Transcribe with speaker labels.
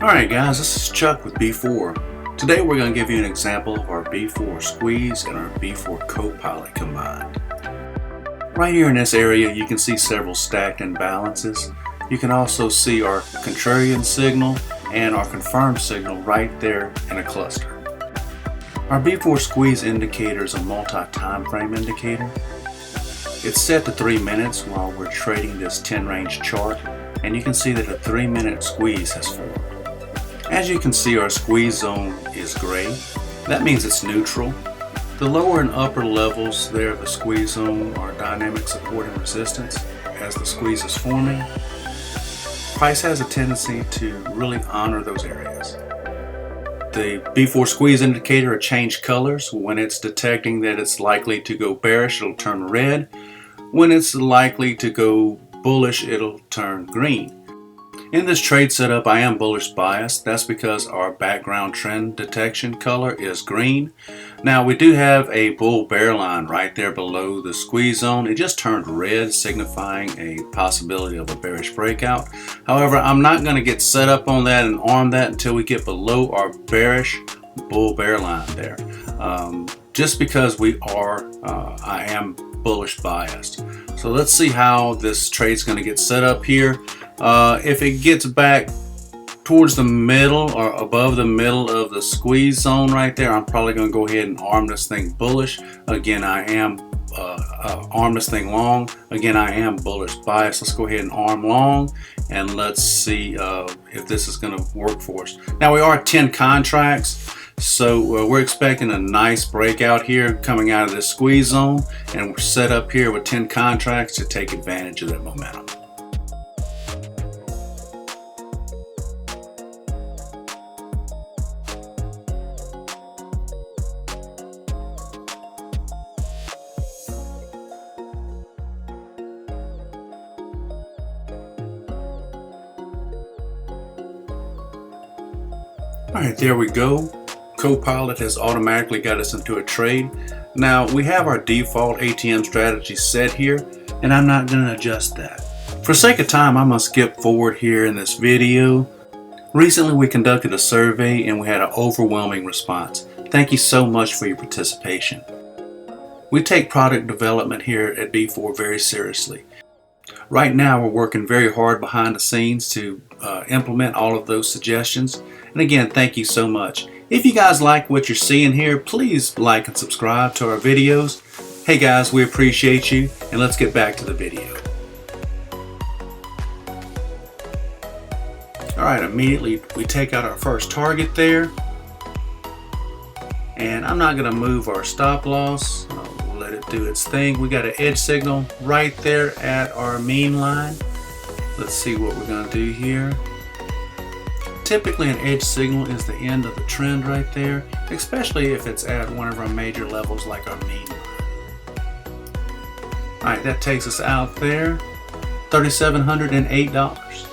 Speaker 1: Alright guys, this is Chuck with B4. Today we're going to give you an example of our B4 squeeze and our B4 CoPilot combined. Right here in this area you can see several stacked imbalances. You can also see our contrarian signal and our confirmed signal right there in a cluster. Our B4 squeeze indicator is a multi-time frame indicator. It's set to 3 minutes while we're trading this 10 range chart, and you can see that a 3-minute squeeze has formed. As you can see, our squeeze zone is gray. That means it's neutral. The lower and upper levels there of the squeeze zone are dynamic support and resistance as the squeeze is forming. Price has a tendency to really honor those areas. The B4 squeeze indicator will change colors. When it's detecting that it's likely to go bearish, it'll turn red. When it's likely to go bullish, it'll turn green. In this trade setup, I am bullish biased. That's because our background trend detection color is green. Now we do have a bull bear line right there below the squeeze zone. It just turned red, signifying a possibility of a bearish breakout. However, I'm not going to get set up on that and arm that until we get below our bearish bull bear line there. Just because I am bullish biased. So let's see how this trade's going to get set up here. If it gets back towards the middle or above the middle of the squeeze zone right there, I'm probably going to go ahead and arm this thing bullish. Again, I am arm this thing long. Again, I am bullish bias. Let's go ahead and arm long, and let's see if this is going to work for us. Now we are 10 contracts. So we're expecting a nice breakout here coming out of this squeeze zone, and we're set up here with 10 contracts to take advantage of that momentum. Alright, there we go. CoPilot has automatically got us into a trade. Now we have our default ATM strategy set here, and I'm not going to adjust that. For sake of time, I'm going to skip forward here in this video. Recently we conducted a survey and we had an overwhelming response. Thank you so much for your participation. We take product development here at B4 very seriously. Right now we're working very hard behind the scenes to implement all of those suggestions. And again, thank you so much. If you guys like what you're seeing here, please like and subscribe to our videos. Hey guys, we appreciate you, and let's get back to the video. Alright, immediately we take out our first target there. And I'm not going to move our stop loss. We'll let it do its thing. We got an edge signal right there at our mean line. Let's see what we're going to do here. Typically an edge signal is the end of the trend right there, especially if it's at one of our major levels like our mean line. Alright, that takes us out there, $3,708.